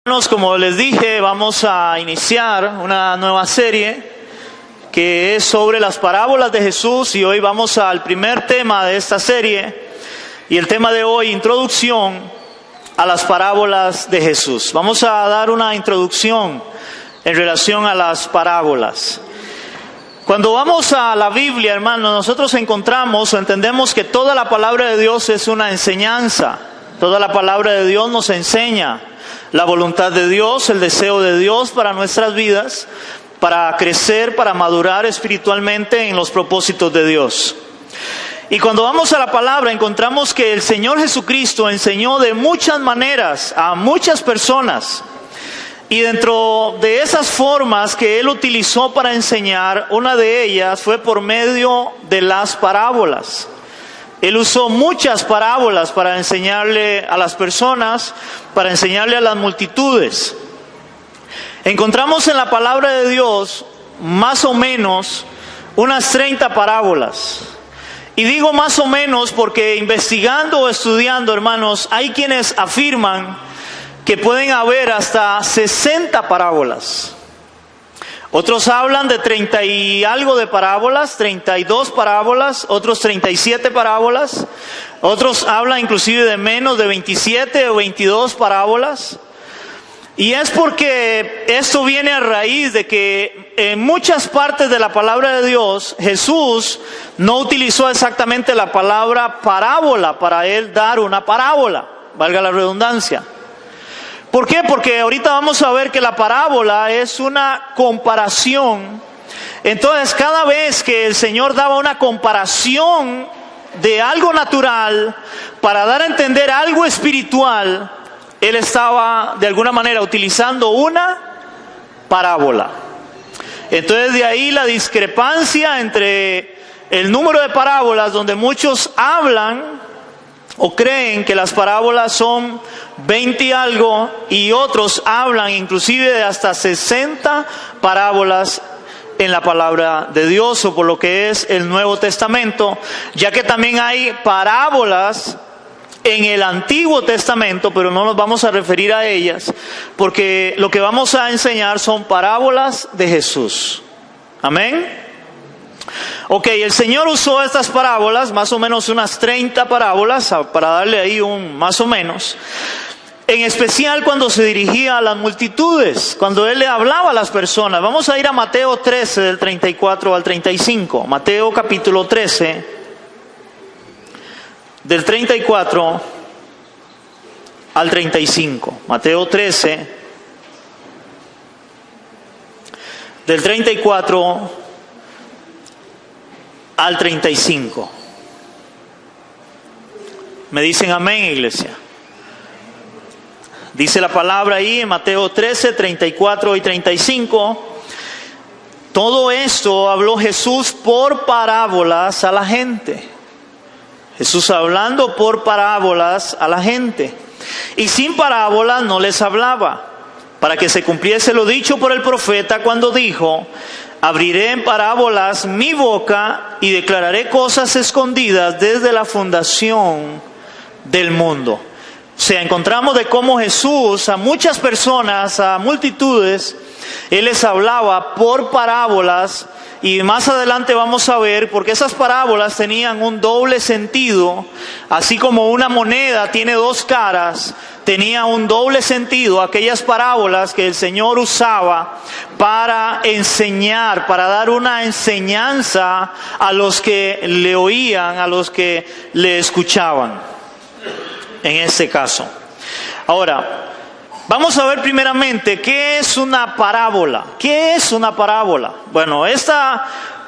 Hermanos, como les dije, vamos a iniciar una nueva serie que es sobre las parábolas de Jesús, y hoy vamos al primer tema de esta serie, y el tema de hoy, introducción a las parábolas de Jesús. Vamos a dar una introducción en relación a las parábolas. Cuando vamos a la Biblia, hermanos, nosotros encontramos o entendemos que toda la palabra de Dios es una enseñanza. Toda la palabra de Dios nos enseña la voluntad de Dios, el deseo de Dios para nuestras vidas, para crecer, para madurar espiritualmente en los propósitos de Dios. Y cuando vamos a la palabra encontramos que el Señor Jesucristo enseñó de muchas maneras a muchas personas. Y dentro de esas formas que Él utilizó para enseñar, una de ellas fue por medio de las parábolas. Él usó muchas parábolas para enseñarle a las personas, para enseñarle a las multitudes. Encontramos en la palabra de Dios más o menos unas 30 parábolas. Y digo más o menos porque investigando o estudiando, hermanos, hay quienes afirman que pueden haber hasta 60 parábolas. Otros hablan de 30 y algo de parábolas, 32 parábolas, otros 37 parábolas. Otros hablan inclusive de menos de 27 o 22 parábolas. Y es porque esto viene a raíz de que en muchas partes de la palabra de Dios, Jesús no utilizó exactamente la palabra parábola para Él dar una parábola, valga la redundancia. ¿Por qué? Porque ahorita vamos a ver que la parábola es una comparación. Entonces, cada vez que el Señor daba una comparación de algo natural para dar a entender algo espiritual, Él estaba de alguna manera utilizando una parábola. Entonces, de ahí la discrepancia entre el número de parábolas, donde muchos hablan o creen que las parábolas son 20 y algo, y otros hablan inclusive de hasta 60 parábolas en la palabra de Dios, o por lo que es el Nuevo Testamento, ya que también hay parábolas en el Antiguo Testamento, pero no nos vamos a referir a ellas, porque lo que vamos a enseñar son parábolas de Jesús. Amén. Ok, el Señor usó estas parábolas, más o menos unas 30 parábolas, para darle ahí un más o menos, en especial cuando se dirigía a las multitudes, cuando Él le hablaba a las personas. Vamos a ir a Mateo 13, del 34 al 35. Mateo capítulo 13, del 34 al 35. Mateo 13, del 34 al 35. ¿Me dicen amén, iglesia? Dice la palabra ahí en Mateo 13, 34 y 35. Todo esto habló Jesús por parábolas a la gente. Jesús hablando por parábolas a la gente. Y sin parábolas no les hablaba, para que se cumpliese lo dicho por el profeta cuando dijo: abriré en parábolas mi boca y declararé cosas escondidas desde la fundación del mundo. O sea, encontramos de cómo Jesús a muchas personas, a multitudes, Él les hablaba por parábolas. Y más adelante vamos a ver, porque esas parábolas tenían un doble sentido, así como una moneda tiene dos caras, tenía un doble sentido aquellas parábolas que el Señor usaba para enseñar, para dar una enseñanza a los que le oían, a los que le escuchaban, en este caso. Ahora, vamos a ver primeramente qué es una parábola. ¿Qué es una parábola? Bueno, esta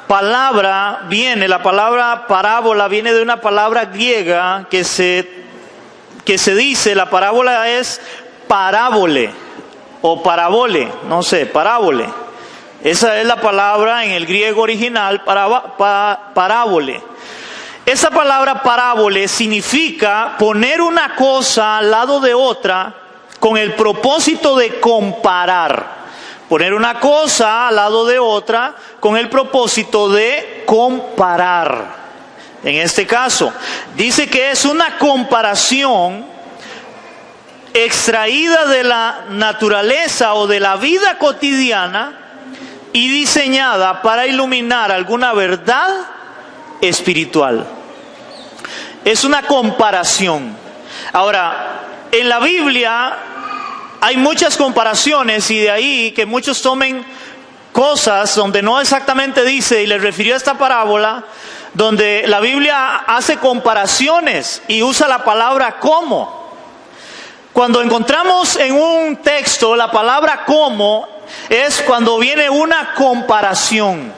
palabra la palabra parábola viene de una palabra griega que se dice, la parábola es parábole o parabole, no sé, parábole. Esa es la palabra en el griego original, parábole. Esa palabra parábole significa poner una cosa al lado de otra con el propósito de comparar. Poner una cosa al lado de otra con el propósito de comparar. En este caso, dice que es una comparación extraída de la naturaleza o de la vida cotidiana y diseñada para iluminar alguna verdad espiritual. Es una comparación. Ahora, en la Biblia hay muchas comparaciones y de ahí que muchos tomen cosas donde no exactamente dice, y les refirió a esta parábola, donde la Biblia hace comparaciones y usa la palabra como. Cuando encontramos en un texto la palabra como, es cuando viene una comparación.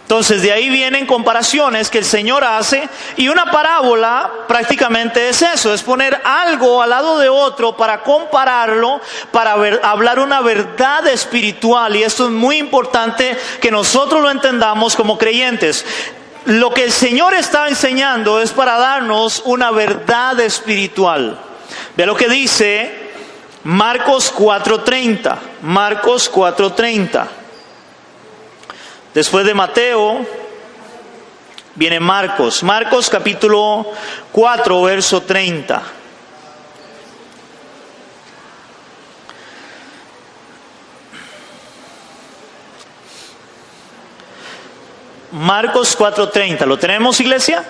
Entonces de ahí vienen comparaciones que el Señor hace, y una parábola prácticamente es eso, es poner algo al lado de otro para compararlo, para hablar una verdad espiritual, y esto es muy importante que nosotros lo entendamos como creyentes. Lo que el Señor está enseñando es para darnos una verdad espiritual. Ve lo que dice Marcos 4:30. Marcos 4:30. Después de Mateo viene Marcos. Marcos capítulo 4, verso 30. Marcos 4:30. ¿Lo tenemos, iglesia?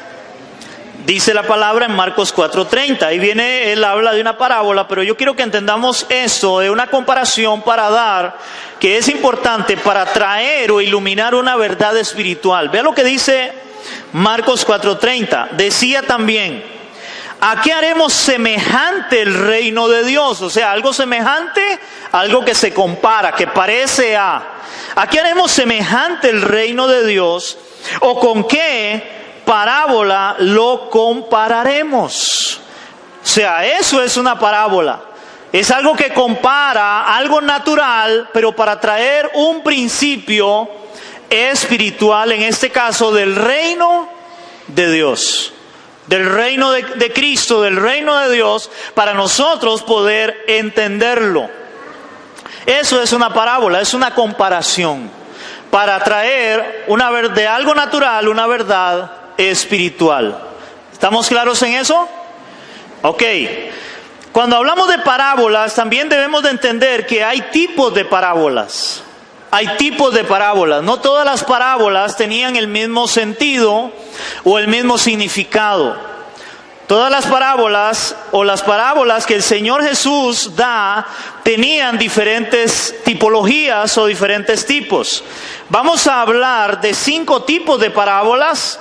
Dice la palabra en Marcos 4:30. Ahí viene, él habla de una parábola, pero yo quiero que entendamos esto de una comparación para dar, que es importante para traer o iluminar una verdad espiritual. Vea lo que dice Marcos 4:30. Decía también, ¿a qué haremos semejante el reino de Dios? O sea, algo semejante, algo que se compara, que parece a. ¿A qué haremos semejante el reino de Dios? ¿O con qué parábola lo compararemos? O sea, eso es una parábola. Es algo que compara algo natural, pero para traer un principio espiritual, en este caso del reino de Dios, del reino de Cristo, del reino de Dios, para nosotros poder entenderlo. Eso es una parábola, es una comparación para traer de algo natural una verdad espiritual. ¿Estamos claros en eso? Ok. Cuando hablamos de parábolas, también debemos de entender que hay tipos de parábolas. Hay tipos de parábolas. No todas las parábolas tenían el mismo sentido o el mismo significado. Todas las parábolas o las parábolas que el Señor Jesús da tenían diferentes tipologías o diferentes tipos. Vamos a hablar de 5 tipos de parábolas.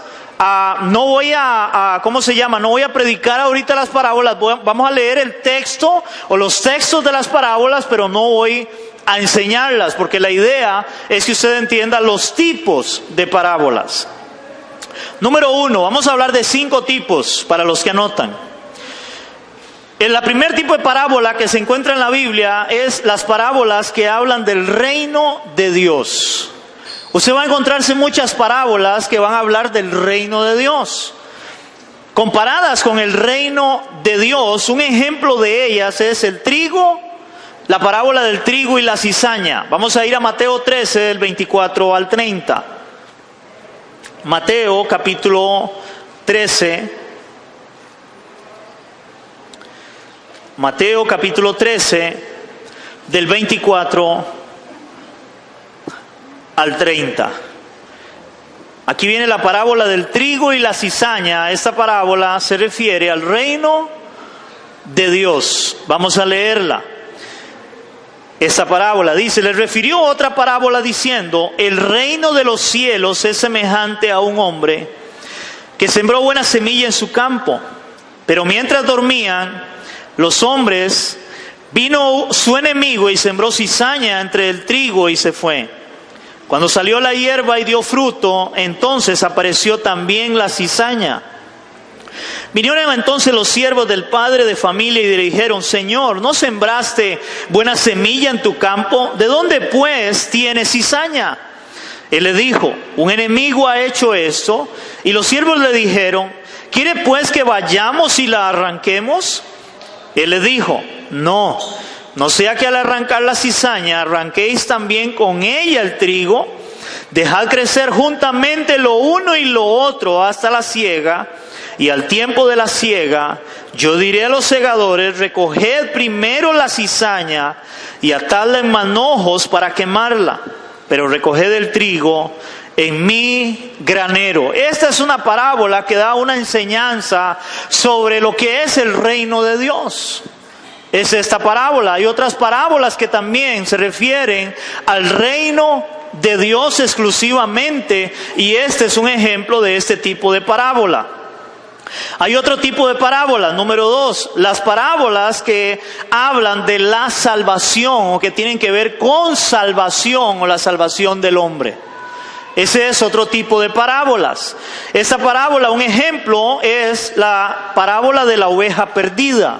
No voy a No voy a predicar ahorita las parábolas. Vamos a leer el texto o los textos de las parábolas, pero no voy a enseñarlas, porque la idea es que usted entienda los tipos de parábolas. Número 1, vamos a hablar de 5 tipos para los que anotan. El primer tipo de parábola que se encuentra en la Biblia es las parábolas que hablan del reino de Dios. Usted va a encontrarse muchas parábolas que van a hablar del reino de Dios. Comparadas con el reino de Dios, un ejemplo de ellas es el trigo, la parábola del trigo y la cizaña. Vamos a ir a Mateo 13, del 24 al 30. Mateo capítulo 13. Mateo capítulo 13, del 24 al 30. Aquí viene la parábola del trigo y la cizaña. Esta parábola se refiere al reino de Dios. Vamos a leerla. Esta parábola dice, le refirió otra parábola diciendo, el reino de los cielos es semejante a un hombre que sembró buena semilla en su campo, pero mientras dormían los hombres, vino su enemigo y sembró cizaña entre el trigo y se fue. Cuando salió la hierba y dio fruto, entonces apareció también la cizaña. Vinieron entonces los siervos del padre de familia y le dijeron, Señor, ¿no sembraste buena semilla en tu campo? ¿De dónde pues tienes cizaña? Él le dijo, un enemigo ha hecho esto. Y los siervos le dijeron, ¿quiere pues que vayamos y la arranquemos? Él le dijo, no sea que al arrancar la cizaña arranquéis también con ella el trigo. Dejad crecer juntamente lo uno y lo otro hasta la siega. y al tiempo de la siega, yo diré a los segadores, recoged primero la cizaña y atadla en manojos para quemarla, pero recoged el trigo en mi granero. Esta es una parábola que da una enseñanza sobre lo que es el reino de Dios. Es esta parábola. Hay otras parábolas que también se refieren al reino de Dios exclusivamente, y este es un ejemplo de este tipo de parábola. Hay otro tipo de parábola, número 2, las parábolas que hablan de la salvación o que tienen que ver con salvación o la salvación del hombre. Ese es otro tipo de parábolas. Esta parábola, un ejemplo, es la parábola de la oveja perdida.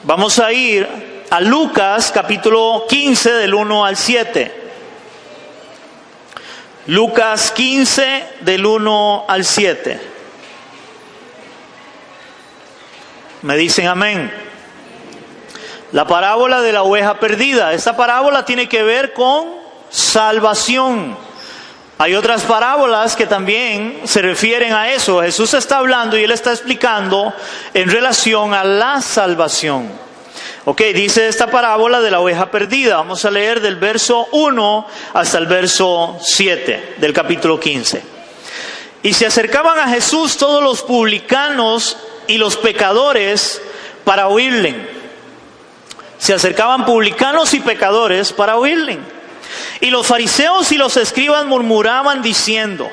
Vamos a ir a Lucas capítulo 15 del 1 al 7. Lucas 15 del 1 al 7. Me dicen amén. La parábola de la oveja perdida. Esta parábola tiene que ver con salvación. Hay otras parábolas que también se refieren a eso. Jesús está hablando y Él está explicando en relación a la salvación. Ok, dice esta parábola de la oveja perdida. Vamos a leer del verso 1 hasta el verso 7 del capítulo 15. Y se acercaban a Jesús todos los publicanos y los pecadores para oírle. Se acercaban publicanos y pecadores para oírle. Y los fariseos y los escribas murmuraban diciendo,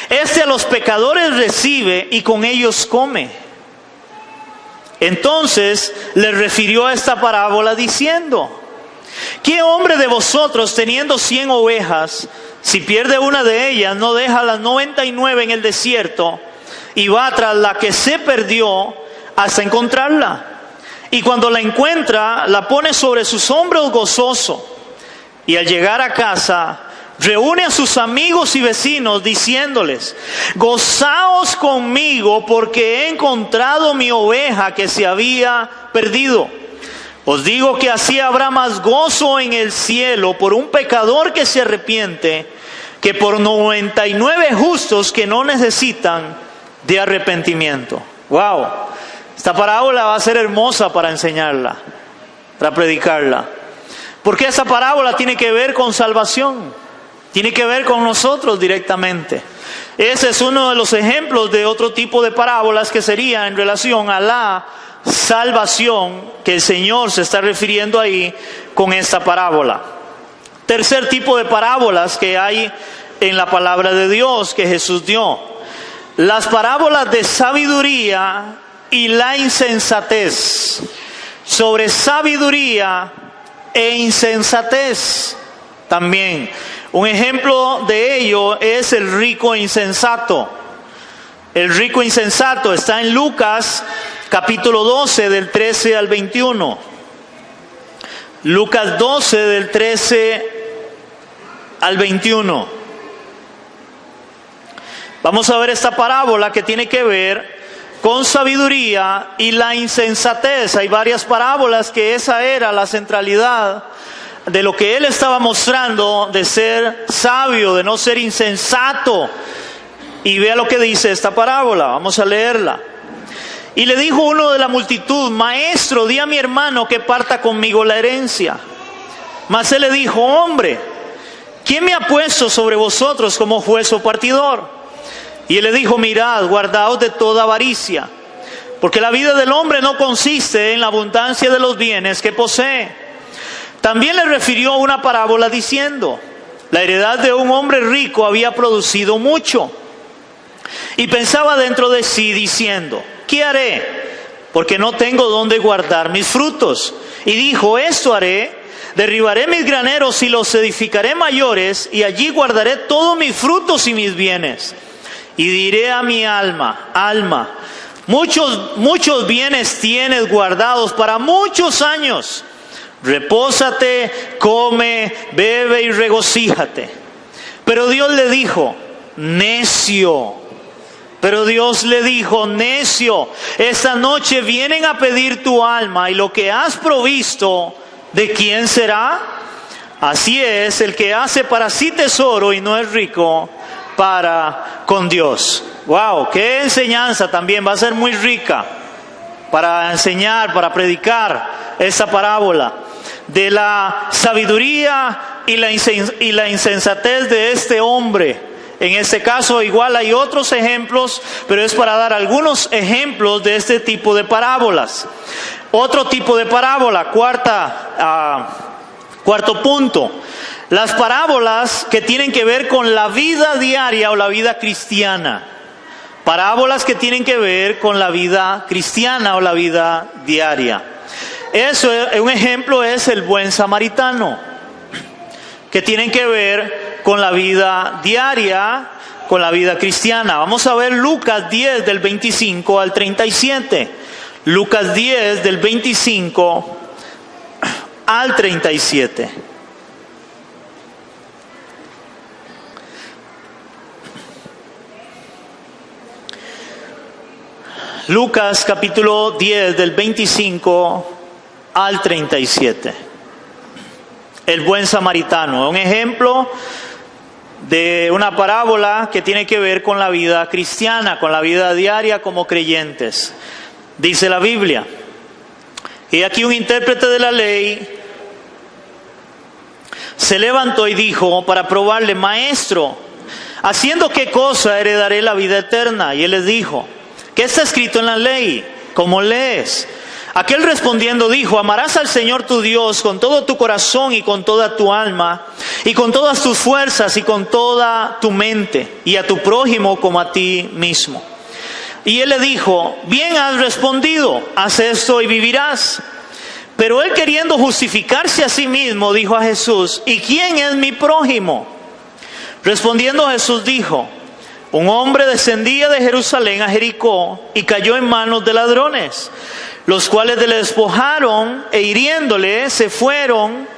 este a los pecadores recibe y con ellos come. Entonces les refirió a esta parábola diciendo, ¿qué hombre de vosotros teniendo 100 ovejas, si pierde una de ellas, no deja las 99 en el desierto y va tras la que se perdió hasta encontrarla? Y cuando la encuentra, la pone sobre sus hombros gozoso. Y al llegar a casa, reúne a sus amigos y vecinos diciéndoles, gozaos conmigo porque he encontrado mi oveja que se había perdido. Os digo que así habrá más gozo en el cielo por un pecador que se arrepiente que por 99 justos que no necesitan de arrepentimiento. Wow, esta parábola va a ser hermosa para enseñarla, para predicarla. Porque esa parábola tiene que ver con salvación, tiene que ver con nosotros directamente. Ese es uno de los ejemplos de otro tipo de parábolas que sería en relación a la salvación que el Señor se está refiriendo ahí con esta parábola. Tercer tipo de parábolas que hay en la palabra de Dios que Jesús dio. Las parábolas de sabiduría y la insensatez. Sobre sabiduría e insensatez también. Un ejemplo de ello es el rico insensato. El rico insensato está en Lucas capítulo 12 del 13 al 21. Lucas 12 del 13 al 21. Vamos a ver esta parábola que tiene que ver con sabiduría y la insensatez. Hay varias parábolas que esa era la centralidad de lo que Él estaba mostrando de ser sabio, de no ser insensato. Y vea lo que dice esta parábola, vamos a leerla. Y le dijo uno de la multitud, maestro, di a mi hermano que parta conmigo la herencia. Mas él le dijo, hombre, ¿quién me ha puesto sobre vosotros como juez o partidor? Y él le dijo, mirad, guardaos de toda avaricia, porque la vida del hombre no consiste en la abundancia de los bienes que posee. También le refirió una parábola diciendo, la heredad de un hombre rico había producido mucho. Y pensaba dentro de sí diciendo, ¿qué haré? Porque no tengo dónde guardar mis frutos. Y dijo, esto haré, derribaré mis graneros y los edificaré mayores, y allí guardaré todos mis frutos y mis bienes. Y diré a mi alma, alma, muchos bienes tienes guardados para muchos años. Repósate, come, bebe y regocíjate. Pero Dios le dijo, necio. Pero Dios le dijo, necio, esta noche vienen a pedir tu alma y lo que has provisto, ¿de quién será? Así es el que hace para sí tesoro y no es rico para con Dios. Wow, qué enseñanza también, va a ser muy rica para enseñar, para predicar esa parábola de la sabiduría y la insensatez de este hombre. En este caso igual hay otros ejemplos, pero es para dar algunos ejemplos de este tipo de parábolas. Otro tipo de parábola, cuarto punto, las parábolas que tienen que ver con la vida diaria o la vida cristiana. Parábolas que tienen que ver con la vida cristiana o la vida diaria. Un ejemplo es el buen samaritano, que tienen que ver con la vida diaria, con la vida cristiana. Vamos a ver Lucas 10 del 25 al 37. Lucas 10 del 25 al 37. Lucas capítulo 10 del 25 al 37. El buen samaritano, un ejemplo de una parábola que tiene que ver con la vida cristiana, con la vida diaria como creyentes. Dice la Biblia: y aquí un intérprete de la ley se levantó y dijo para probarle: Maestro, ¿haciendo qué cosa heredaré la vida eterna? Y él les dijo: ¿qué está escrito en la ley? ¿Cómo lees? Aquel respondiendo dijo: amarás al Señor tu Dios con todo tu corazón y con toda tu alma y con todas tus fuerzas y con toda tu mente, y a tu prójimo como a ti mismo. Y él le dijo: bien has respondido, haz esto y vivirás. Pero él, queriendo justificarse a sí mismo, dijo a Jesús: ¿y quién es mi prójimo? Respondiendo Jesús dijo: un hombre descendía de Jerusalén a Jericó y cayó en manos de ladrones, los cuales le despojaron e hiriéndole se fueron,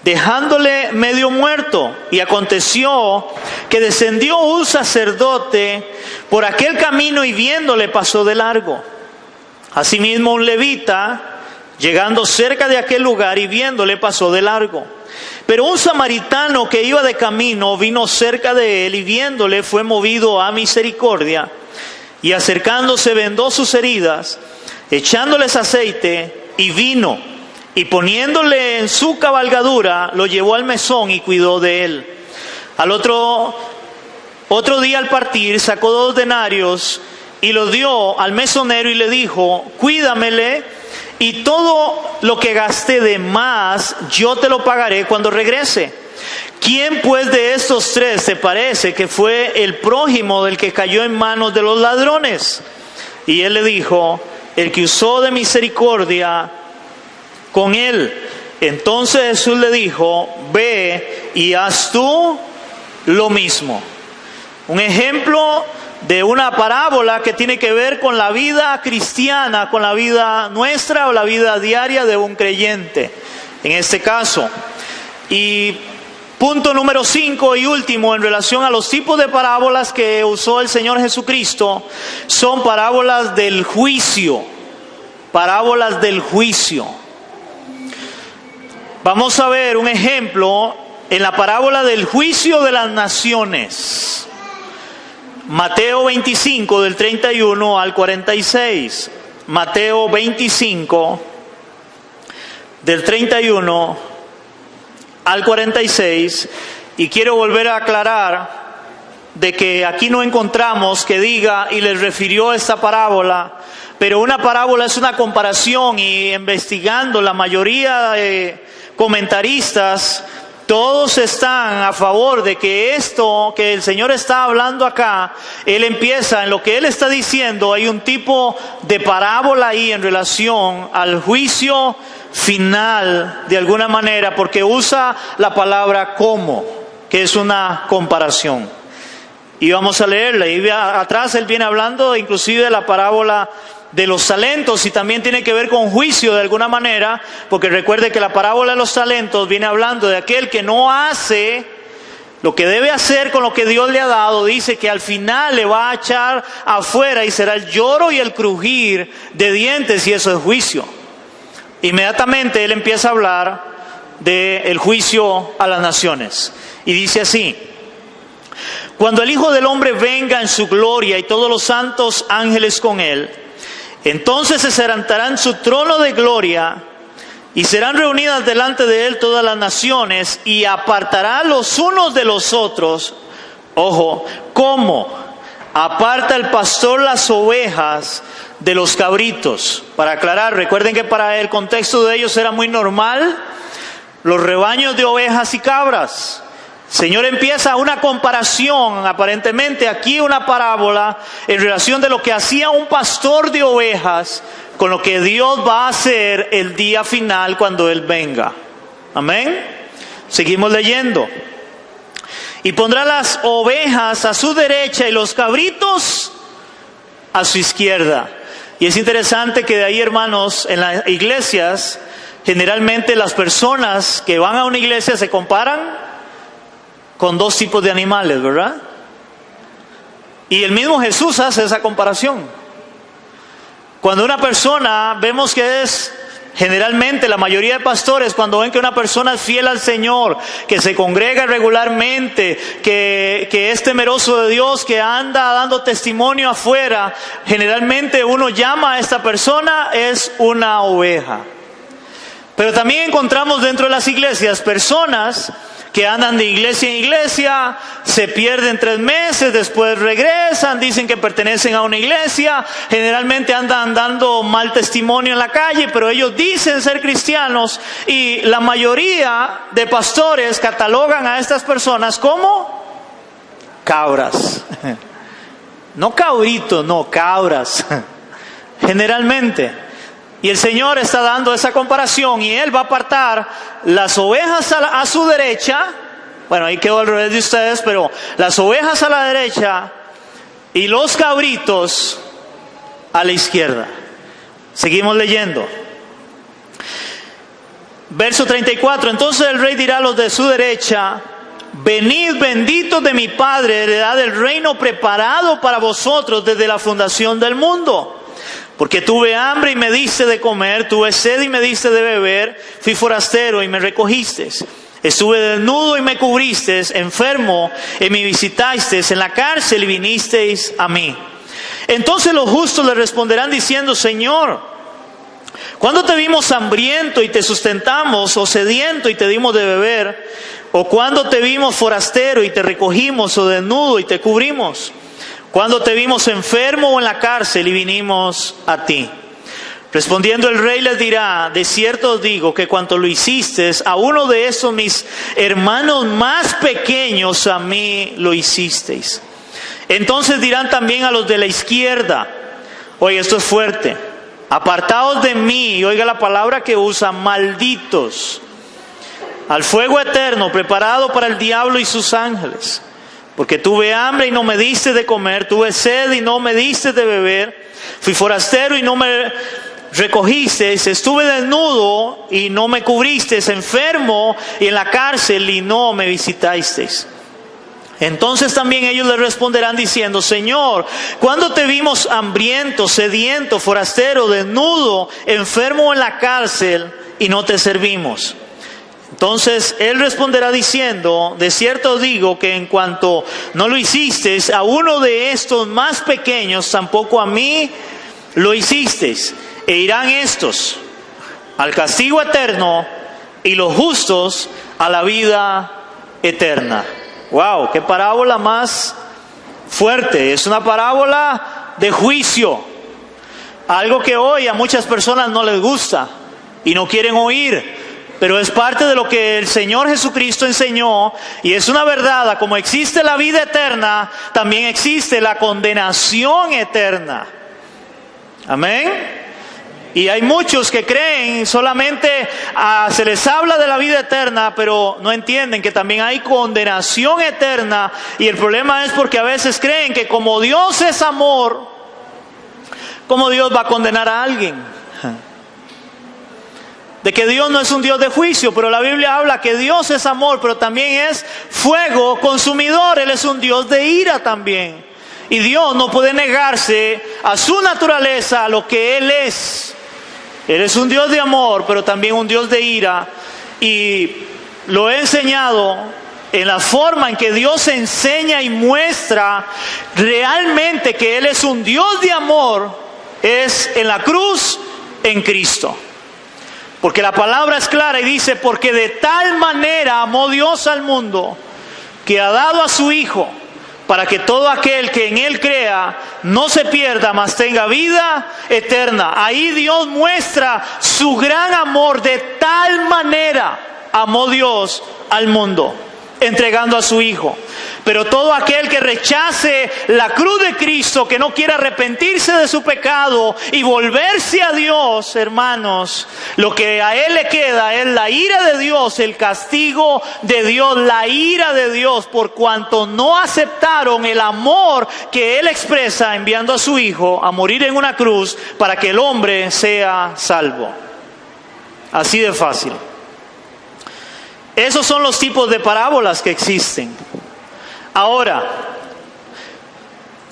dejándole medio muerto. Y aconteció que descendió un sacerdote por aquel camino y viéndole pasó de largo. Asimismo un levita, llegando cerca de aquel lugar y viéndole pasó de largo. Pero un samaritano que iba de camino vino cerca de él y viéndole fue movido a misericordia, y acercándose vendó sus heridas, echándoles aceite y vino, y poniéndole en su cabalgadura lo llevó al mesón y cuidó de él. Al otro día al partir sacó 2 denarios y los dio al mesonero y le dijo: cuídamele, y todo lo que gaste de más yo te lo pagaré cuando regrese. ¿Quién pues de estos 3 te parece que fue el prójimo del que cayó en manos de los ladrones? Y él le dijo: el que usó de misericordia con él. Entonces Jesús le dijo: ve y haz tú lo mismo. Un ejemplo de una parábola que tiene que ver con la vida cristiana, con la vida nuestra o la vida diaria de un creyente, en este caso. Y punto número 5 y último en relación a los tipos de parábolas que usó el Señor Jesucristo, son parábolas del juicio. Parábolas del juicio. Vamos a ver un ejemplo en la parábola del juicio de las naciones. Mateo 25 del 31 al 46. Mateo 25 del 31 al 46. Y quiero volver a aclarar de que aquí no encontramos que diga y les refirió esta parábola, pero una parábola es una comparación, y investigando la mayoría de comentaristas, todos están a favor de que esto que el Señor está hablando acá, Él empieza en lo que Él está diciendo, hay un tipo de parábola ahí en relación al juicio final de alguna manera, porque usa la palabra como, que es una comparación. Y vamos a leerla, y atrás Él viene hablando inclusive de la parábola de los talentos, y también tiene que ver con juicio de alguna manera, porque recuerde que la parábola de los talentos viene hablando de aquel que no hace lo que debe hacer con lo que Dios le ha dado. Dice que al final le va a echar afuera y será el lloro y el crujir de dientes, y eso es juicio. Inmediatamente Él empieza a hablar del juicio a las naciones, y dice así: Cuando el Hijo del Hombre venga en su gloria y todos los santos ángeles con él, entonces se sentará en su trono de gloria y serán reunidas delante de él todas las naciones y apartará los unos de los otros. Ojo, ¿cómo? Aparta el pastor las ovejas de los cabritos. Para aclarar, recuerden que para el contexto de ellos era muy normal los rebaños de ovejas y cabras. El Señor empieza una comparación, aparentemente aquí una parábola, en relación de lo que hacía un pastor de ovejas con lo que Dios va a hacer el día final cuando Él venga. Amén. Seguimos leyendo. Y pondrá las ovejas a su derecha y los cabritos a su izquierda. Y es interesante que de ahí, hermanos, en las iglesias, generalmente las personas que van a una iglesia se comparan con dos tipos de animales, ¿verdad? Y el mismo Jesús hace esa comparación. Cuando una persona, vemos que es generalmente la mayoría de pastores, cuando ven que una persona es fiel al Señor, que se congrega regularmente, que es temeroso de Dios, que anda dando testimonio afuera, generalmente uno llama a esta persona es una oveja. Pero también encontramos dentro de las iglesias personas que andan de iglesia en iglesia, se pierden 3 meses, después regresan, dicen que pertenecen a una iglesia, generalmente andan dando mal testimonio en la calle, pero ellos dicen ser cristianos y la mayoría de pastores catalogan a estas personas como cabras. No cabritos, no, cabras, generalmente. Y el Señor está dando esa comparación y Él va a apartar las ovejas a su derecha. Bueno, ahí quedó al revés de ustedes, pero las ovejas a la derecha y los cabritos a la izquierda. Seguimos leyendo. Verso 34. Entonces el rey dirá a los de su derecha: venid benditos de mi Padre, heredad del reino preparado para vosotros desde la fundación del mundo. Porque tuve hambre y me diste de comer, tuve sed y me diste de beber, fui forastero y me recogisteis. Estuve desnudo y me cubristeis, enfermo y me visitasteis, en la cárcel y vinisteis a mí. Entonces los justos le responderán diciendo: Señor, ¿cuándo te vimos hambriento y te sustentamos, o sediento y te dimos de beber? ¿O cuándo te vimos forastero y te recogimos, o desnudo y te cubrimos? ¿Cuándo te vimos enfermo o en la cárcel y vinimos a ti? Respondiendo el rey les dirá: de cierto os digo que cuanto lo hiciste a uno de esos mis hermanos más pequeños, a mí lo hicisteis. Entonces dirán también a los de la izquierda: oye, esto es fuerte, apartaos de mí, y oiga la palabra que usa, malditos, al fuego eterno preparado para el diablo y sus ángeles. Porque tuve hambre y no me diste de comer, tuve sed y no me diste de beber, fui forastero y no me recogisteis, estuve desnudo y no me cubristeis, enfermo y en la cárcel y no me visitasteis. Entonces también ellos le responderán diciendo: Señor, ¿cuándo te vimos hambriento, sediento, forastero, desnudo, enfermo en la cárcel y no te servimos? Entonces Él responderá diciendo: de cierto digo que en cuanto no lo hicisteis a uno de estos más pequeños, tampoco a mí lo hicisteis. E irán estos al castigo eterno y los justos a la vida eterna. ¡Wow! ¡Qué parábola más fuerte! Es una parábola de juicio. Algo que hoy a muchas personas no les gusta y no quieren oír. Pero es parte de lo que el Señor Jesucristo enseñó, y es una verdad. Como existe la vida eterna, también existe la condenación eterna. Amén. Y hay muchos que creen solamente, se les habla de la vida eterna, pero no entienden que también hay condenación eterna. Y el problema es porque a veces creen que como Dios es amor, ¿cómo Dios va a condenar a alguien? De que Dios no es un Dios de juicio, pero la Biblia habla que Dios es amor, pero también es fuego consumidor. Él es un Dios de ira también. Y Dios no puede negarse a su naturaleza, a lo que Él es. Él es un Dios de amor, pero también un Dios de ira. Y lo he enseñado en la forma en que Dios enseña y muestra realmente que Él es un Dios de amor, es en la cruz, en Cristo. Porque la palabra es clara y dice, porque de tal manera amó Dios al mundo, que ha dado a su Hijo, para que todo aquel que en Él crea no se pierda, mas tenga vida eterna. Ahí Dios muestra su gran amor. De tal manera amó Dios al mundo, entregando a su Hijo. Pero todo aquel que rechace la cruz de Cristo, que no quiera arrepentirse de su pecado y volverse a Dios, hermanos, lo que a él le queda es la ira de Dios, el castigo de Dios, la ira de Dios, por cuanto no aceptaron el amor que Él expresa enviando a su Hijo a morir en una cruz para que el hombre sea salvo. Así de fácil. Esos son los tipos de parábolas que existen. Ahora,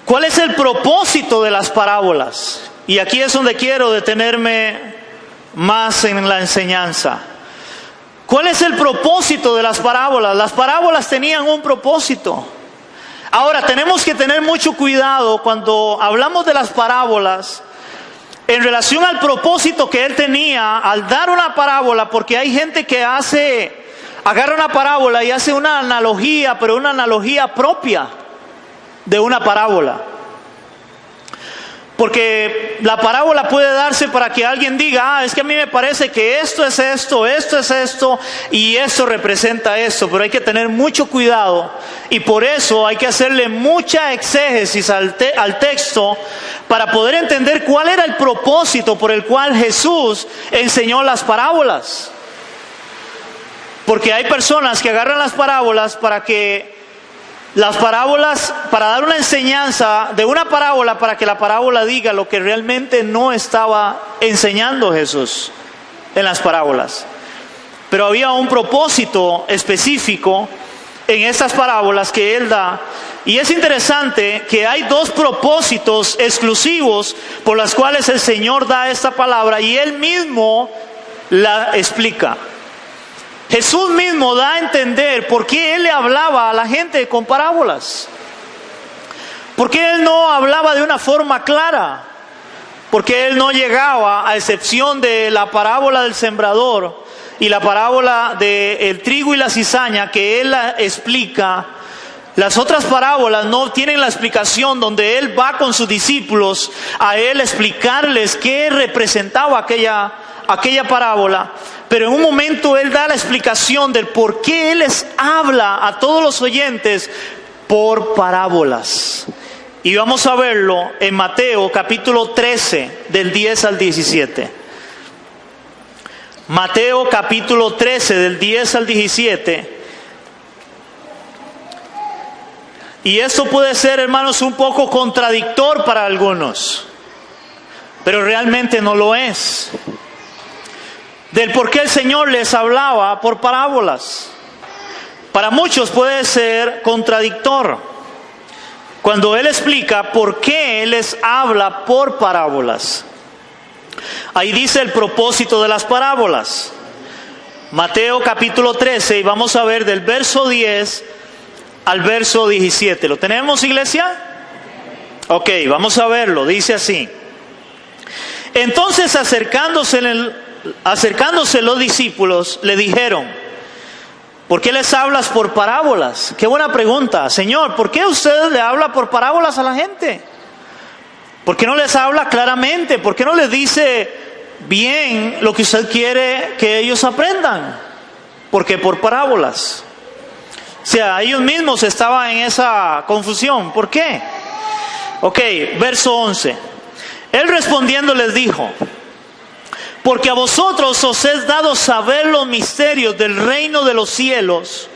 ¿cuál es el propósito de las parábolas? Y aquí es donde quiero detenerme más en la enseñanza. ¿Cuál es el propósito de las parábolas? Las parábolas tenían un propósito. Ahora, tenemos que tener mucho cuidado cuando hablamos de las parábolas en relación al propósito que Él tenía al dar una parábola, porque hay gente que agarra una parábola y hace una analogía, pero una analogía propia de una parábola. Porque la parábola puede darse para que alguien diga, es que a mí me parece que esto es esto y esto representa esto. Pero hay que tener mucho cuidado y por eso hay que hacerle mucha exégesis al texto para poder entender cuál era el propósito por el cual Jesús enseñó las parábolas. Porque hay personas que agarran las parábolas para dar una enseñanza de una parábola, para que la parábola diga lo que realmente no estaba enseñando Jesús en las parábolas. Pero había un propósito específico en estas parábolas que Él da. Y es interesante que hay dos propósitos exclusivos por los cuales el Señor da esta palabra y Él mismo la explica. Jesús mismo da a entender por qué Él le hablaba a la gente con parábolas. ¿Por qué Él no hablaba de una forma clara? Porque Él no llegaba, a excepción de la parábola del sembrador y la parábola del trigo y la cizaña, que Él la explica. Las otras parábolas no tienen la explicación donde Él va con sus discípulos a Él explicarles qué representaba aquella parábola. Pero en un momento Él da la explicación del por qué Él les habla a todos los oyentes por parábolas. Y vamos a verlo en Mateo capítulo 13, del 10 al 17. Mateo capítulo 13, del 10 al 17. Y esto puede ser, hermanos, un poco contradictor para algunos, pero realmente no lo es. Del por qué el Señor les hablaba por parábolas. Para muchos puede ser contradictor cuando Él explica por qué Él les habla por parábolas. Ahí dice el propósito de las parábolas. Mateo capítulo 13, y vamos a ver del verso 10 al verso 17. ¿Lo tenemos, iglesia? Ok, vamos a verlo. Dice así. Entonces acercándose los discípulos le dijeron, ¿por qué les hablas por parábolas? Qué buena pregunta. Señor, ¿por qué usted le habla por parábolas a la gente? ¿Por qué no les habla claramente? ¿Por qué no les dice bien lo que usted quiere que ellos aprendan? ¿Por qué por parábolas? O sea, ellos mismos estaban en esa confusión. ¿Por qué? Ok, verso 11. Él respondiendo les dijo, porque a vosotros os es dado saber los misterios del reino de los cielos,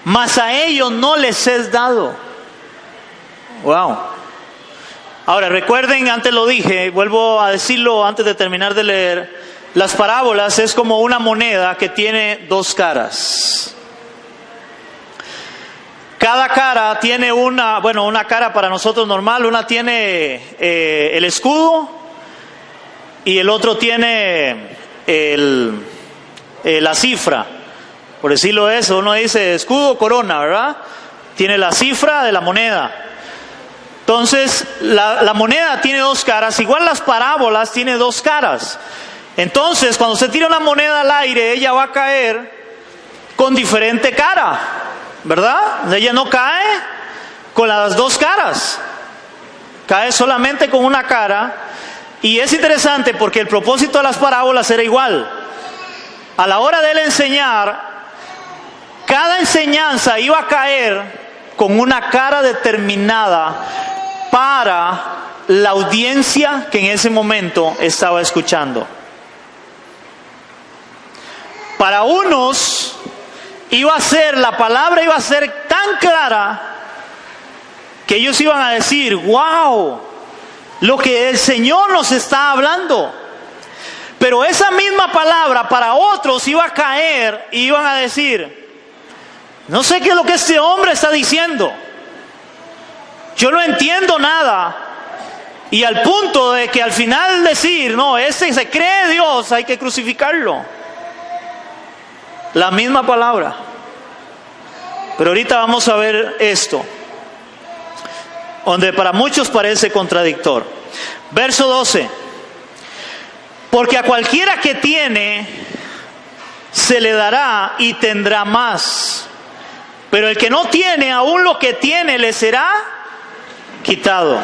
mas a ellos no les es dado. Wow. Ahora recuerden, antes lo dije, vuelvo a decirlo antes de terminar de leer, las parábolas es como una moneda que tiene dos caras. Cada cara tiene una cara para nosotros normal, una tiene el escudo y el otro tiene la cifra. por decirlo eso, uno dice escudo o corona, ¿verdad? Tiene la cifra de la moneda. Entonces, la moneda tiene dos caras, igual las parábolas tienen dos caras. Entonces, cuando se tira una moneda al aire, ella va a caer con diferente cara, ¿verdad? Ella no cae con las dos caras, cae solamente con una cara. Y es interesante porque el propósito de las parábolas era igual. A la hora de él enseñar, cada enseñanza iba a caer con una cara determinada para la audiencia que en ese momento estaba escuchando. Para unos la palabra iba a ser tan clara que ellos iban a decir, wow, lo que el Señor nos está hablando. Pero esa misma palabra para otros iba a caer y iban a decir, no sé qué es lo que este hombre está diciendo, yo no entiendo nada. Y al punto de que al final decir, no, ese se cree Dios, hay que crucificarlo. La misma palabra. Pero ahorita vamos a ver esto, donde para muchos parece contradictor. Verso 12. Porque a cualquiera que tiene, se le dará y tendrá más. Pero el que no tiene, aún lo que tiene le será quitado.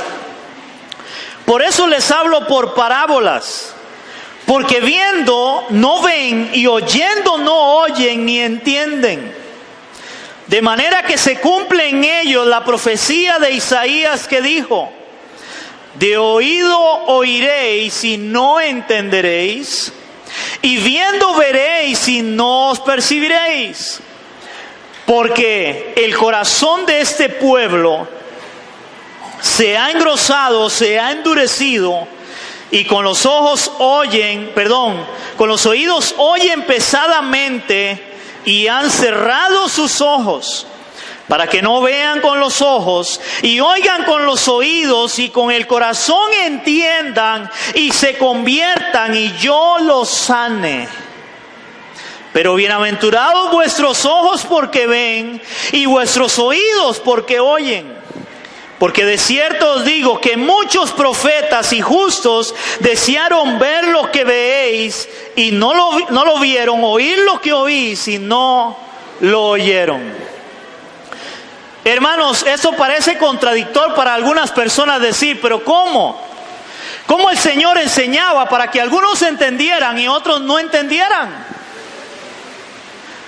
Por eso les hablo por parábolas. Porque viendo no ven y oyendo no oyen ni entienden. De manera que se cumple en ellos la profecía de Isaías que dijo, de oído oiréis y no entenderéis, y viendo veréis y no os percibiréis. Porque el corazón de este pueblo se ha engrosado, se ha endurecido, y con los oídos oyen pesadamente, y han cerrado sus ojos, para que no vean con los ojos, y oigan con los oídos, y con el corazón entiendan, y se conviertan, y yo los sane. Pero bienaventurados vuestros ojos porque ven, y vuestros oídos porque oyen. Porque de cierto os digo que muchos profetas y justos desearon ver lo que veéis y no lo vieron, oír lo que oís y no lo oyeron. Hermanos, esto parece contradictor para algunas personas decir, pero ¿cómo? ¿Cómo el Señor enseñaba para que algunos entendieran y otros no entendieran?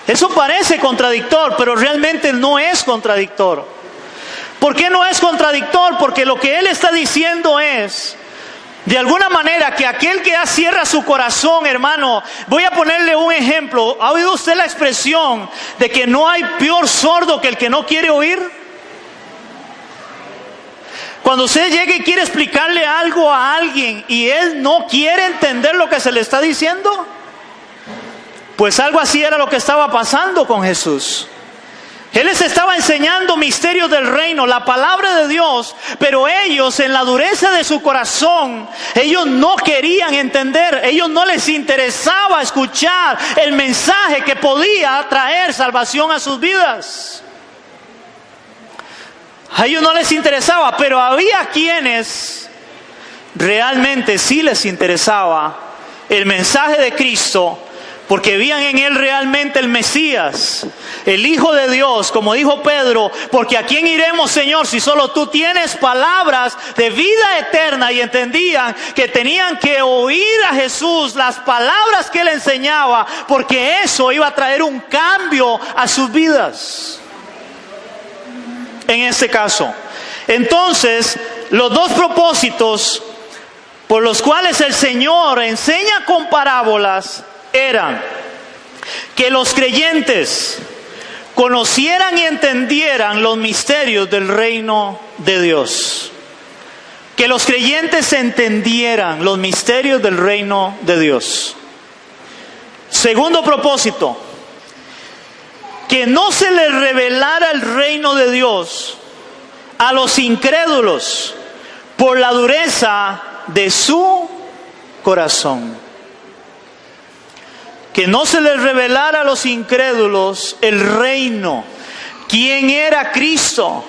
Eso parece contradictor, pero realmente no es contradictor. ¿Por qué no es contradictor? Porque lo que Él está diciendo es, de alguna manera, que aquel que cierra su corazón, hermano, voy a ponerle un ejemplo. ¿Ha oído usted la expresión de que no hay peor sordo que el que no quiere oír? Cuando usted llega y quiere explicarle algo a alguien y él no quiere entender lo que se le está diciendo, pues algo así era lo que estaba pasando con Jesús. Él les estaba enseñando misterios del reino, la palabra de Dios, pero ellos en la dureza de su corazón, ellos no querían entender, ellos no les interesaba escuchar el mensaje que podía traer salvación a sus vidas. A ellos no les interesaba, pero había quienes realmente sí les interesaba el mensaje de Cristo, porque veían en Él realmente el Mesías, el Hijo de Dios, como dijo Pedro, porque ¿a quién iremos, Señor, si solo tú tienes palabras de vida eterna? Y entendían que tenían que oír a Jesús, las palabras que Él enseñaba, porque eso iba a traer un cambio a sus vidas. En este caso. Entonces, los dos propósitos por los cuales el Señor enseña con parábolas eran que los creyentes conocieran y entendieran los misterios del reino de Dios. Que los creyentes entendieran los misterios del reino de Dios. Segundo propósito, que no se les revelara el reino de Dios a los incrédulos por la dureza de su corazón. que no se les revelara a los incrédulos el reino. ¿Quién era Cristo?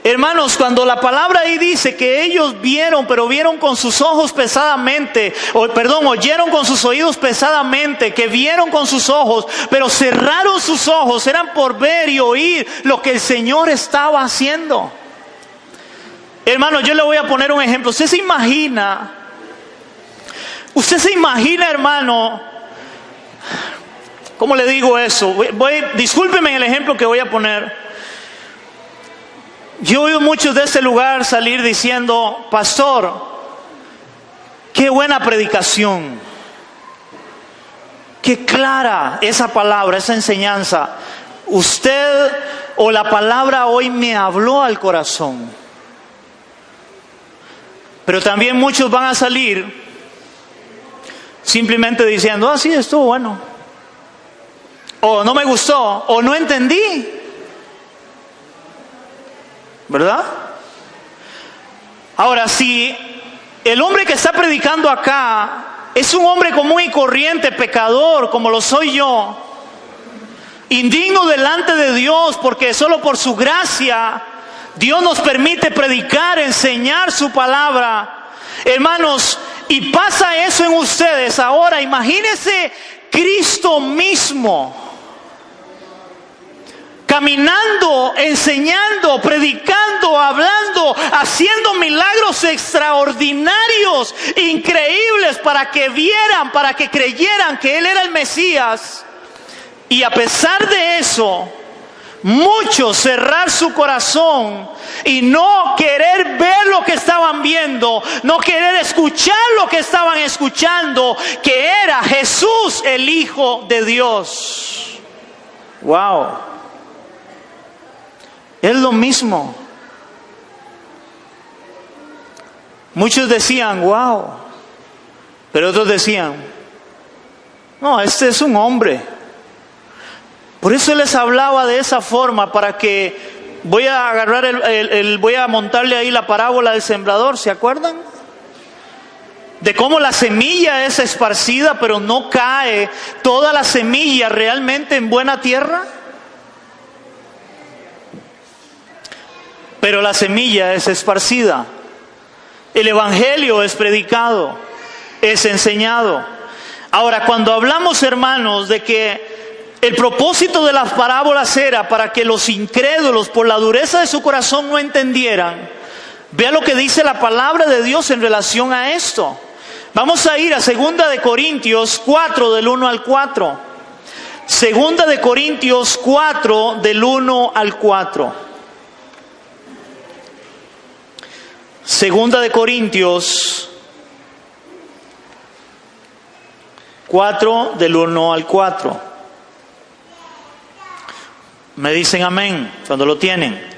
Hermanos, cuando la palabra ahí dice que ellos vieron, pero vieron con sus ojos pesadamente, oyeron con sus oídos pesadamente, que vieron con sus ojos, pero cerraron sus ojos, eran por ver y oír lo que el Señor estaba haciendo. Hermanos, yo le voy a poner un ejemplo. Usted se imagina, hermano, ¿cómo le digo eso? Discúlpeme el ejemplo que voy a poner. Yo he oído muchos de este lugar salir diciendo: pastor, qué buena predicación, qué clara esa palabra, esa enseñanza. Usted o la palabra hoy me habló al corazón. Pero también muchos van a salir simplemente diciendo: ah, sí, estuvo bueno, o no me gustó, o no entendí. ¿Verdad? Ahora, si el hombre que está predicando acá es un hombre común y corriente, pecador, como lo soy yo, indigno delante de Dios, porque solo por su gracia Dios nos permite predicar, enseñar su palabra, hermanos, y pasa eso en ustedes. Ahora imagínense Cristo mismo caminando, enseñando, predicando, hablando, haciendo milagros extraordinarios, increíbles, para que vieran, para que creyeran que Él era el Mesías. Y a pesar de eso, muchos cerrar su corazón y no querer ver lo que estaban viendo, no querer escuchar lo que estaban escuchando, que era Jesús, el Hijo de Dios. Wow. Es lo mismo. Muchos decían: wow. Pero otros decían: no, este es un hombre. Por eso les hablaba de esa forma, para que voy a agarrar voy a montarle ahí la parábola del sembrador. ¿Se acuerdan? De cómo la semilla es esparcida, pero no cae toda la semilla realmente en buena tierra. Pero la semilla es esparcida. El evangelio es predicado, es enseñado. Ahora, cuando hablamos, hermanos, de que el propósito de las parábolas era para que los incrédulos, por la dureza de su corazón, no entendieran, vea lo que dice la palabra de Dios en relación a esto. Vamos a ir a 2 de Corintios 4, del 1 al 4. 2 de Corintios 4, del 1 al 4. 2 de Corintios 4, del 1 al 4. Me dicen amén cuando lo tienen.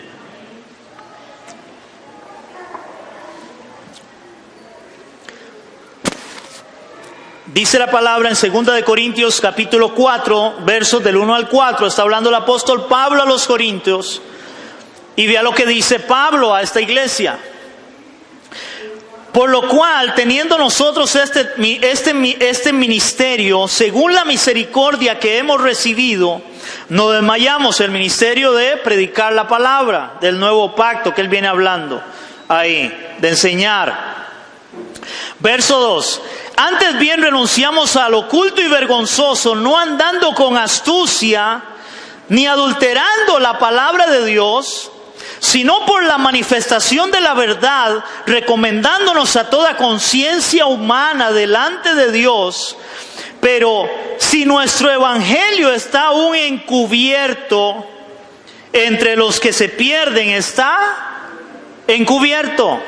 Dice la palabra en 2 de Corintios capítulo 4, versos del 1 al 4. Está hablando el apóstol Pablo a los Corintios. Y vea lo que dice Pablo a esta iglesia. Por lo cual, teniendo nosotros este ministerio, según la misericordia que hemos recibido, no desmayamos. El ministerio de predicar la palabra del nuevo pacto que él viene hablando ahí, de enseñar. Verso 2. Antes bien renunciamos al oculto y vergonzoso, no andando con astucia, ni adulterando la palabra de Dios, sino por la manifestación de la verdad, recomendándonos a toda conciencia humana delante de Dios. Pero si nuestro evangelio está aún encubierto, entre los que se pierden está encubierto.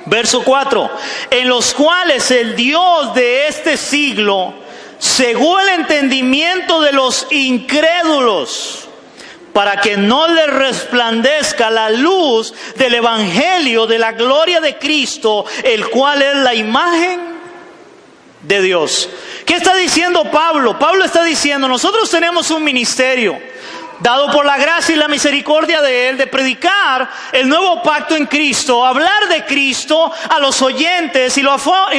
Verso 4. En los cuales el Dios de este siglo cegó el entendimiento de los incrédulos, para que no les resplandezca la luz del evangelio de la gloria de Cristo, el cual es la imagen de Dios. ¿Qué está diciendo Pablo? Pablo está diciendo: nosotros tenemos un ministerio. dado por la gracia y la misericordia de Él, de predicar el nuevo pacto en Cristo, hablar de Cristo a los oyentes, y lo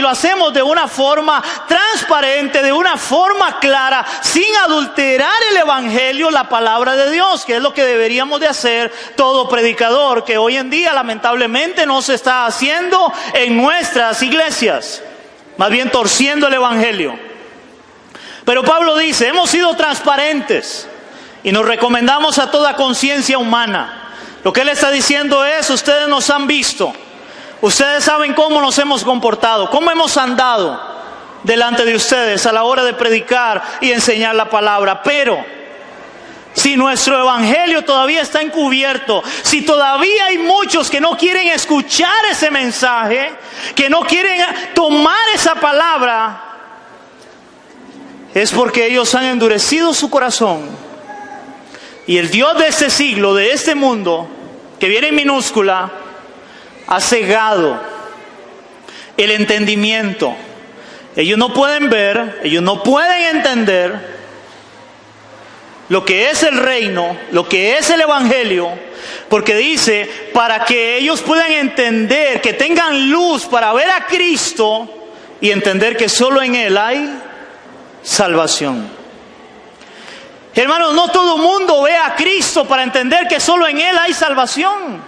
hacemos de una forma transparente, de una forma clara, sin adulterar el Evangelio, la palabra de Dios, que es lo que deberíamos de hacer todo predicador, que hoy en día lamentablemente no se está haciendo en nuestras iglesias, más bien torciendo el Evangelio. Pero Pablo dice, hemos sido transparentes y nos recomendamos a toda conciencia humana. Lo que él está diciendo es, ustedes nos han visto, ustedes saben cómo nos hemos comportado, cómo hemos andado delante de ustedes a la hora de predicar y enseñar la palabra. Pero si nuestro evangelio todavía está encubierto, si todavía hay muchos que no quieren escuchar ese mensaje, que no quieren tomar esa palabra, es porque ellos han endurecido su corazón. Y el Dios de este siglo, de este mundo, que viene en minúscula, ha cegado el entendimiento. Ellos no pueden ver, ellos no pueden entender lo que es el reino, lo que es el evangelio, porque dice, para que ellos puedan entender, que tengan luz para ver a Cristo y entender que solo en Él hay salvación. Hermanos, no todo el mundo ve a Cristo para entender que solo en Él hay salvación.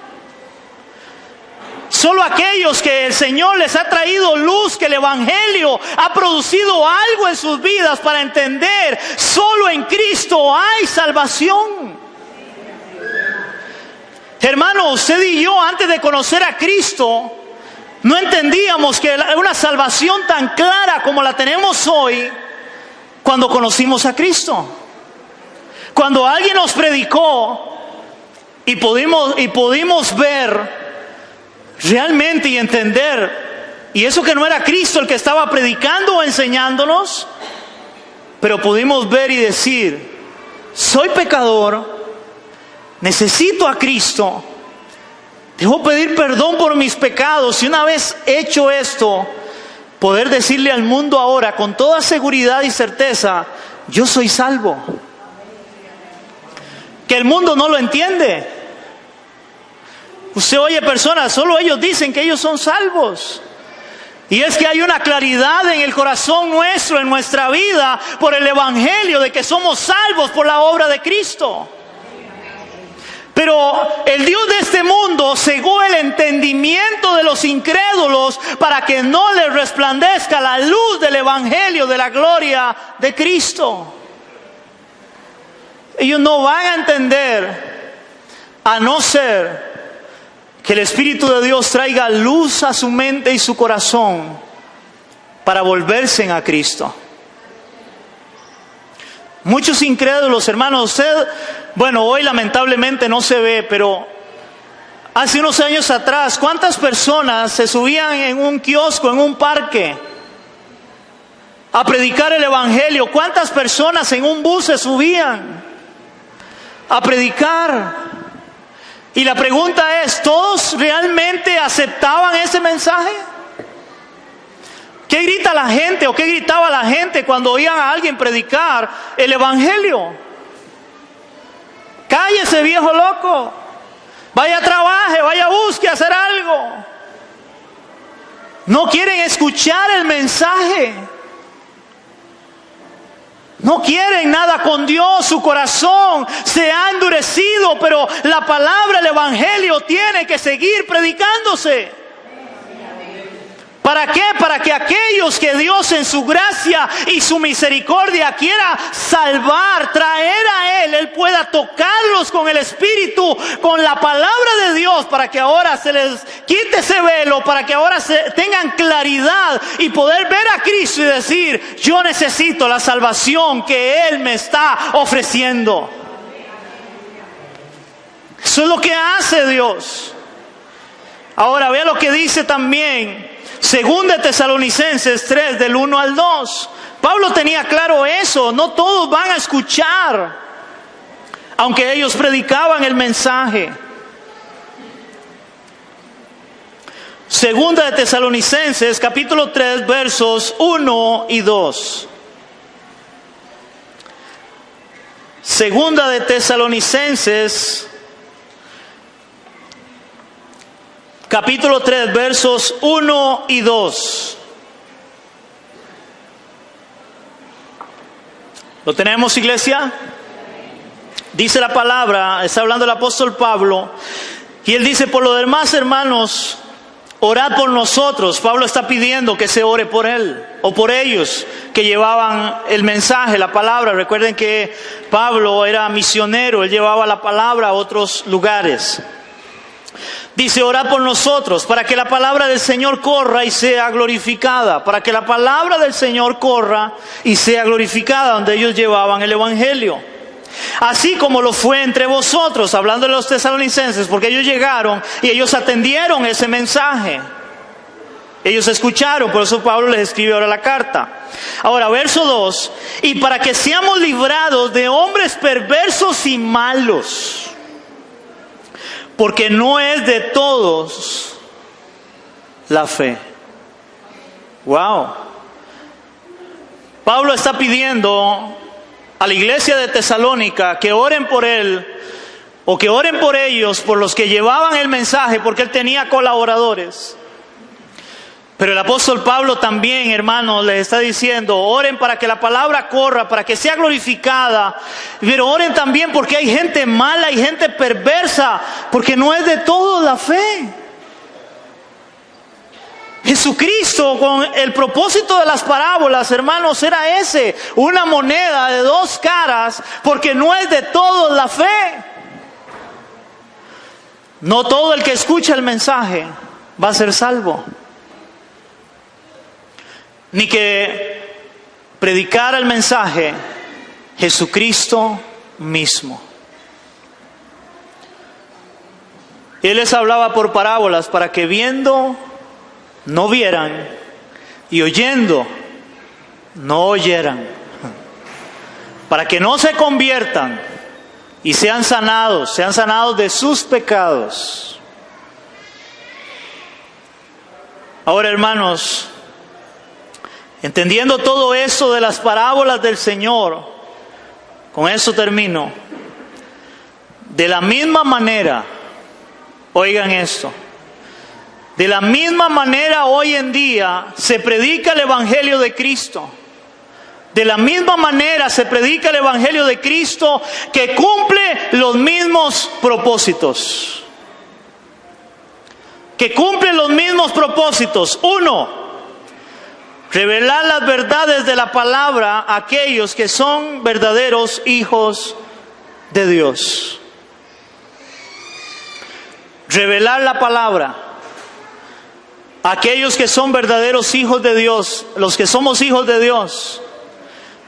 Solo aquellos que el Señor les ha traído luz, que el Evangelio ha producido algo en sus vidas para entender, solo en Cristo hay salvación. Hermano, usted y yo, antes de conocer a Cristo, no entendíamos que una salvación tan clara como la tenemos hoy, cuando conocimos a Cristo. Cuando alguien nos predicó y pudimos ver realmente y entender, y eso que no era Cristo el que estaba predicando o enseñándonos, pero pudimos ver y decir, soy pecador, necesito a Cristo, debo pedir perdón por mis pecados, y una vez hecho esto, poder decirle al mundo ahora con toda seguridad y certeza, yo soy salvo. Que el mundo no lo entiende. Usted oye personas, solo ellos dicen que ellos son salvos. Y es que hay una claridad en el corazón nuestro, en nuestra vida, por el Evangelio, de que somos salvos por la obra de Cristo. Pero el Dios de este mundo cegó el entendimiento de los incrédulos para que no les resplandezca la luz del Evangelio, de la gloria de Cristo. Ellos no van a entender, a no ser que el Espíritu de Dios traiga luz a su mente y su corazón para volverse a Cristo. Muchos incrédulos, hermanos, usted, bueno, hoy lamentablemente no se ve, pero hace unos años atrás, ¿cuántas personas se subían en un kiosco, en un parque, a predicar el Evangelio? ¿Cuántas personas en un bus se subían a predicar? Y la pregunta es, ¿todos realmente aceptaban ese mensaje? ¿Qué grita la gente o qué gritaba la gente cuando oían a alguien predicar el Evangelio? Cállese, viejo loco. Vaya, trabaje, vaya, busque hacer algo. No quieren escuchar el mensaje. No quieren nada con Dios, su corazón se ha endurecido, pero la palabra, el Evangelio tiene que seguir predicándose. ¿Para qué? Para que aquellos que Dios en su gracia y su misericordia quiera salvar, traer a Él pueda tocarlos con el Espíritu, con la palabra de Dios, para que ahora se les quite ese velo, para que ahora tengan claridad y poder ver a Cristo y decir, yo necesito la salvación que Él me está ofreciendo. Eso es lo que hace Dios. Ahora vea lo que dice también Segunda de Tesalonicenses 3, del 1 al 2. Pablo tenía claro eso. No todos van a escuchar, aunque ellos predicaban el mensaje. Segunda de Tesalonicenses, capítulo 3, versos 1 y 2. Segunda de Tesalonicenses, capítulo 3, versos 1 y 2. ¿Lo tenemos, iglesia? Dice la palabra, está hablando el apóstol Pablo, y él dice: por lo demás, hermanos, orad por nosotros. Pablo está pidiendo que se ore por él, o por ellos que llevaban el mensaje, la palabra. Recuerden que Pablo era misionero, él llevaba la palabra a otros lugares. Dice: orad por nosotros, para que la palabra del Señor corra y sea glorificada. Para que la palabra del Señor corra y sea glorificada, donde ellos llevaban el evangelio. Así como lo fue entre vosotros, hablando de los tesalonicenses, porque ellos llegaron y ellos atendieron ese mensaje. Ellos escucharon, por eso Pablo les escribe ahora la carta. Ahora, verso 2: y para que seamos librados de hombres perversos y malos, porque no es de todos la fe. Wow. Pablo está pidiendo a la iglesia de Tesalónica que oren por él, o que oren por ellos, por los que llevaban el mensaje, porque él tenía colaboradores. Pero el apóstol Pablo también, hermanos, les está diciendo: oren para que la palabra corra, para que sea glorificada. Pero oren también porque hay gente mala y gente perversa, porque no es de todos la fe. Jesucristo, con el propósito de las parábolas, hermanos, era ese: una moneda de dos caras, porque no es de todos la fe. No todo el que escucha el mensaje va a ser salvo, ni que predicara el mensaje Jesucristo mismo. Él les hablaba por parábolas para que viendo no vieran, y oyendo no oyeran, para que no se conviertan y sean sanados de sus pecados. Ahora, hermanos, entendiendo todo eso de las parábolas del Señor, con eso termino. De la misma manera, oigan esto, de la misma manera hoy en día se predica el Evangelio de Cristo. De la misma manera se predica el Evangelio de Cristo, que cumple los mismos propósitos. Que cumple los mismos propósitos. 1, revelar las verdades de la palabra a aquellos que son verdaderos hijos de Dios. Revelar la palabra a aquellos que son verdaderos hijos de Dios. Los que somos hijos de Dios,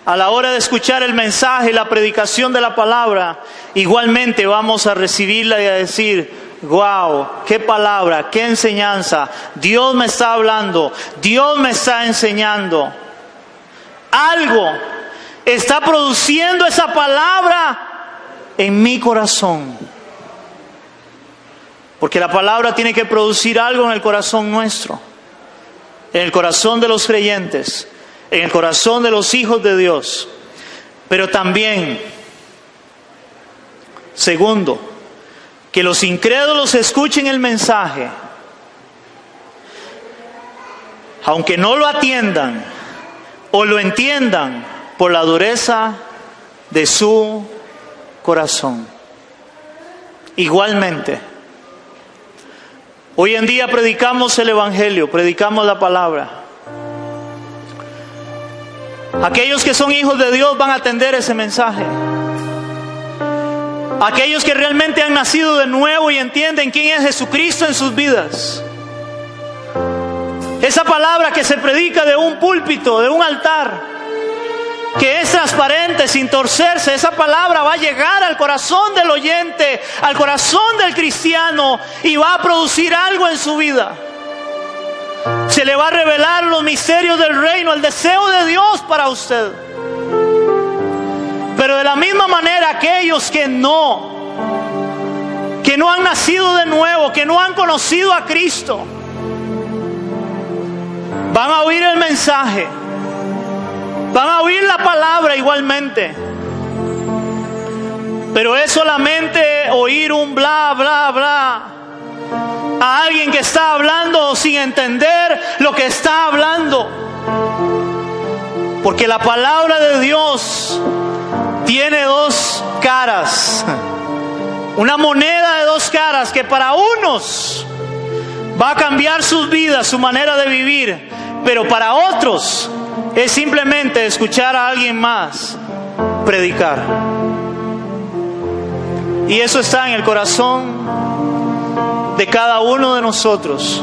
a la hora de escuchar el mensaje y la predicación de la palabra, igualmente vamos a recibirla y a decir: wow, qué palabra, qué enseñanza. Dios me está hablando, Dios me está enseñando. Algo está produciendo esa palabra en mi corazón. Porque la palabra tiene que producir algo en el corazón nuestro, en el corazón de los creyentes, en el corazón de los hijos de Dios. Pero también, segundo, que los incrédulos escuchen el mensaje, aunque no lo atiendan o lo entiendan por la dureza de su corazón. Igualmente, hoy en día predicamos el Evangelio, predicamos la palabra. Aquellos que son hijos de Dios van a atender ese mensaje. Aquellos que realmente han nacido de nuevo y entienden quién es Jesucristo en sus vidas. Esa palabra que se predica de un púlpito, de un altar, que es transparente, sin torcerse, esa palabra va a llegar al corazón del oyente, al corazón del cristiano, y va a producir algo en su vida. Se le va a revelar los misterios del reino, el deseo de Dios para usted. Pero de la misma manera, aquellos que no han nacido de nuevo, que no han conocido a Cristo, van a oír el mensaje, van a oír la palabra igualmente, Pero es solamente oír un bla, bla, bla a alguien que está hablando sin entender lo que está hablando. Porque la palabra de Dios tiene dos caras. Una moneda de dos caras que para unos va a cambiar sus vidas, su manera de vivir. Pero para otros es simplemente escuchar a alguien más predicar. Y eso está en el corazón de cada uno de nosotros.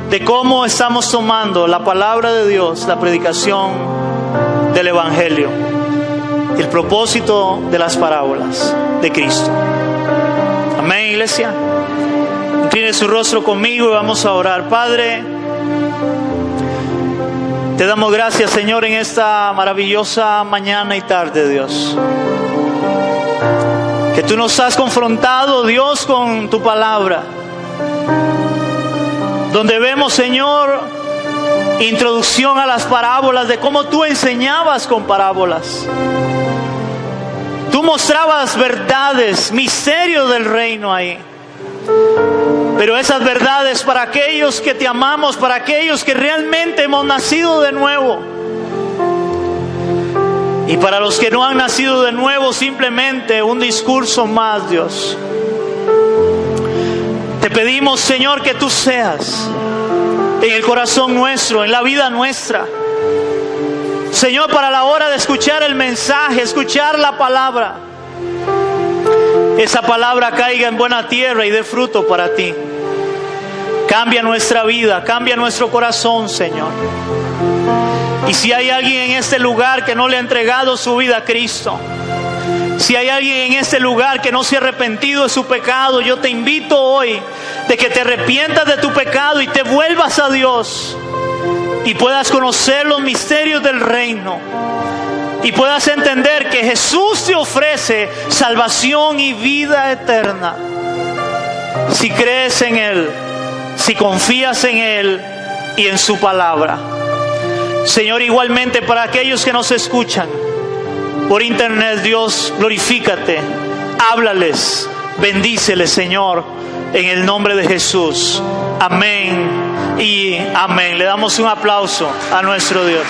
De cómo estamos tomando la palabra de Dios, la predicación del Evangelio, el propósito de las parábolas de Cristo. Amén, iglesia. Incline su rostro conmigo y vamos a orar. Padre, te damos gracias, Señor, en esta maravillosa mañana y tarde, Dios. Que tú nos has confrontado, Dios, con tu palabra. Donde vemos, Señor, introducción a las parábolas, de cómo tú enseñabas con parábolas. Tú mostrabas verdades, misterios del reino ahí. Pero esas verdades para aquellos que te amamos, para aquellos que realmente hemos nacido de nuevo. Y para los que no han nacido de nuevo, simplemente un discurso más, Dios. Te pedimos, Señor, que tú seas en el corazón nuestro, en la vida nuestra. Señor, para la hora de escuchar el mensaje, escuchar la palabra, esa palabra caiga en buena tierra y dé fruto para ti. Cambia nuestra vida, cambia nuestro corazón, Señor. Y si hay alguien en este lugar que no le ha entregado su vida a Cristo, si hay alguien en este lugar que no se ha arrepentido de su pecado, yo te invito hoy de que te arrepientas de tu pecado y te vuelvas a Dios y puedas conocer los misterios del reino y puedas entender que Jesús te ofrece salvación y vida eterna si crees en Él, si confías en Él y en su palabra. Señor, igualmente para aquellos que nos escuchan por internet, Dios, glorifícate, háblales, bendíceles, Señor, en el nombre de Jesús. Amén y amén. Le damos un aplauso a nuestro Dios.